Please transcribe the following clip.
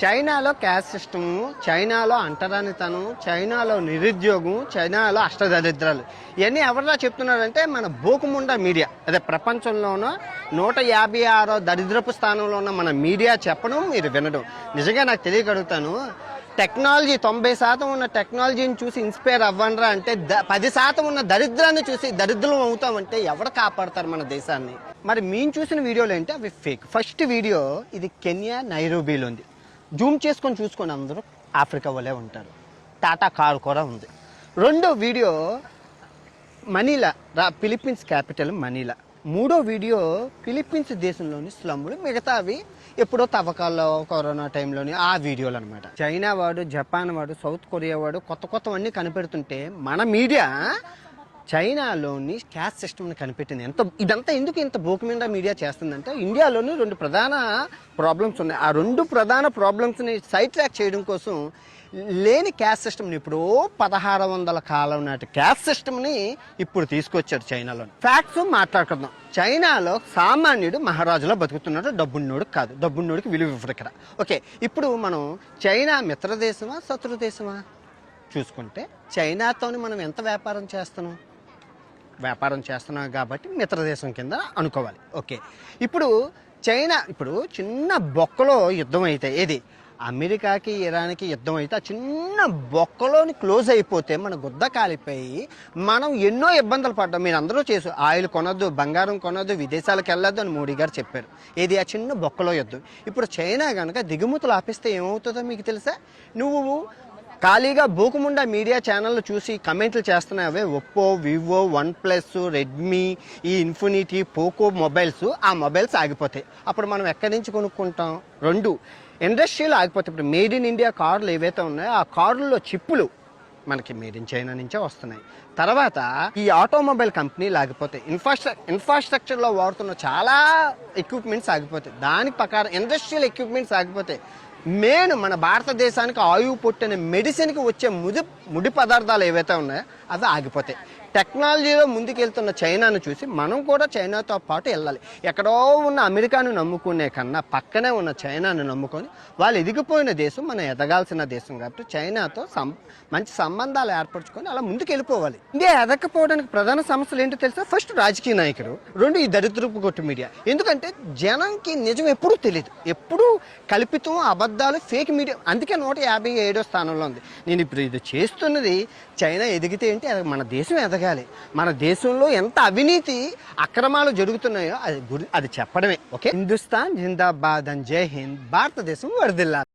చైనాలో caste system, చైనాలో అంటరానితనం, చైనాలో నిరుద్యోగం, చైనాలో అష్టదరిద్రాలు ఇవన్నీ ఎవరిలా చెప్తున్నారంటే మన బోకుముండా మీడియా. అదే ప్రపంచంలోనూ 156వ దరిద్రపు స్థానంలో ఉన్న మన మీడియా చెప్పడం, మీరు వినడం. నిజంగా నాకు తెలియగలుగుతాను. టెక్నాలజీ 90% ఉన్న టెక్నాలజీని చూసి ఇన్స్పైర్ అవ్వండ్రా అంటే 10% ఉన్న దరిద్రాన్ని చూసి దరిద్రం అవుతామంటే ఎవరు కాపాడతారు మన దేశాన్ని? మరి మేము చూసిన వీడియోలు ఏంటి? అవి ఫేక్. ఫస్ట్ వీడియో ఇది కెన్యా నైరోబీలో ఉంది. జూమ్ చేసుకొని చూసుకొని అందరూ ఆఫ్రికా వాళ్ళే ఉంటారు. టాటా కారు కూడా ఉంది. రెండో video Manila, Philippines capital Manila. మూడో వీడియో ఫిలిప్పీన్స్ దేశంలోని స్లమ్లు, మిగతావి ఎప్పుడో తవ్వకాల్లో కరోనా టైంలోని ఆ వీడియోలు అనమాట. చైనా వాడు, జపాన్ వాడు, సౌత్ కొరియా వాడు కొత్తవన్నీ కనిపెడుతుంటే మన మీడియా చైనాలోని క్యాస్ట్ సిస్టమ్ని కనిపెట్టింది. ఇదంతా ఎందుకు ఇంత బోకుమిండా మీడియా చేస్తుందంటే ఇండియాలోని 2 ప్రధాన ప్రాబ్లమ్స్ ఉన్నాయి. ఆ 2 ప్రధాన ప్రాబ్లమ్స్ని సైడ్ ట్రాక్ చేయడం కోసం లేని క్యాస్ట్ సిస్టమ్ని, ఇప్పుడు 1600 కాలం నాటి క్యాస్ట్ సిస్టమ్ని ఇప్పుడు తీసుకొచ్చారు చైనాలో. ఫ్యాక్ట్స్ మాట్లాడుకుందాం. చైనాలో సామాన్యుడు మహారాజులో బతుకుతున్నాడు, డబ్బున్నోడు కాదు. డబ్బున్నోడికి విలువ ఇవ్వరు ఇక్కడ. ఓకే, ఇప్పుడు మనం చైనా మిత్రదేశమా శత్రు దేశమా చూసుకుంటే చైనాతోని మనం ఎంత వ్యాపారం చేస్తున్నాం కాబట్టి మిత్రదేశం కింద అనుకోవాలి. ఓకే, ఇప్పుడు చైనా చిన్న బొక్కలో యుద్ధం అయితే, ఏది అమెరికాకి ఇరాన్కి యుద్ధం అయితే ఆ చిన్న బొక్కలోని క్లోజ్ అయిపోతే మన గుద్ద కాలిపోయి మనం ఎన్నో ఇబ్బందులు పడ్డాం. మీరు అందరూ ఆయిల్ కొనొద్దు, బంగారం కొనొద్దు, విదేశాలకు వెళ్ళొద్దు అని మోడీ గారు చెప్పారు. ఏది ఆ చిన్న బొక్కలో యుద్ధం. ఇప్పుడు చైనా కనుక దిగుమతులు ఆపిస్తే ఏమవుతుందో మీకు తెలుసా? నువ్వు ఖాళీగా బోకుముండా మీడియా ఛానళ్ళు చూసి కమెంట్లు చేస్తున్నావే, ఒప్పో, వివో, OnePlus, రెడ్మీ, ఈ ఇన్ఫినిటీ, పోకో మొబైల్స్, ఆ మొబైల్స్ ఆగిపోతాయి. అప్పుడు మనం ఎక్కడి నుంచి కొనుక్కుంటాం? 2 ఇండస్ట్రీలు ఆగిపోతాయి. ఇప్పుడు మేడ్ ఇన్ ఇండియా కార్లు ఏవైతే ఉన్నాయో ఆ కార్లలో చిప్పులు మనకి మేడ్ ఇన్ చైనా నుంచే వస్తున్నాయి. తర్వాత ఈ ఆటోమొబైల్ కంపెనీలు ఆగిపోతాయి. ఇన్ఫ్రాస్ట్రక్చర్లో వాడుతున్న చాలా ఎక్విప్మెంట్స్ ఆగిపోతాయి. దాని ప్రకారం ఇండస్ట్రియల్ ఎక్విప్మెంట్స్ ఆగిపోతాయి. మెయిన్ మన భారతదేశానికి ఆయువు పుట్టిన మెడిసిన్కి వచ్చే ముడి పదార్థాలు ఏవైతే ఉన్నాయో అవి ఆగిపోతాయి. టెక్నాలజీలో ముందుకెళ్తున్న చైనాను చూసి మనం కూడా చైనాతో పాటు వెళ్ళాలి. ఎక్కడో ఉన్న అమెరికాను నమ్ముకునే కన్నా పక్కనే ఉన్న చైనాను నమ్ముకొని వాళ్ళు ఎదిగిపోయిన దేశం, మనం ఎదగాల్సిన దేశం కాబట్టి చైనాతో మంచి సంబంధాలు ఏర్పరచుకొని అలా ముందుకు వెళ్ళిపోవాలి. ఇండియా ఎదగకపోవడానికి ప్రధాన సమస్యలు ఏంటో తెలుసా? ఫస్ట్ రాజకీయ నాయకులు, 2 ఈ దరిద్రపు కొట్టు మీడియా. ఎందుకంటే జనంకి నిజం ఎప్పుడూ తెలియదు, ఎప్పుడూ కల్పితం, అబద్ధాలు, ఫేక్ మీడియా. అందుకే 157వ స్థానంలో ఉంది. నేను ఇప్పుడు ఇది చేస్తున్నది చైనా ఎదిగితే ఏంటి, మన దేశం ఎదగాలి. మన దేశంలో ఎంత అవినీతి అక్రమాలు జరుగుతున్నాయో అది చెప్పడమే. ఓకే, హిందుస్థాన్ జిందాబాద్ అని జై హింద్. భారతదేశం వర్ధిల్లాలి.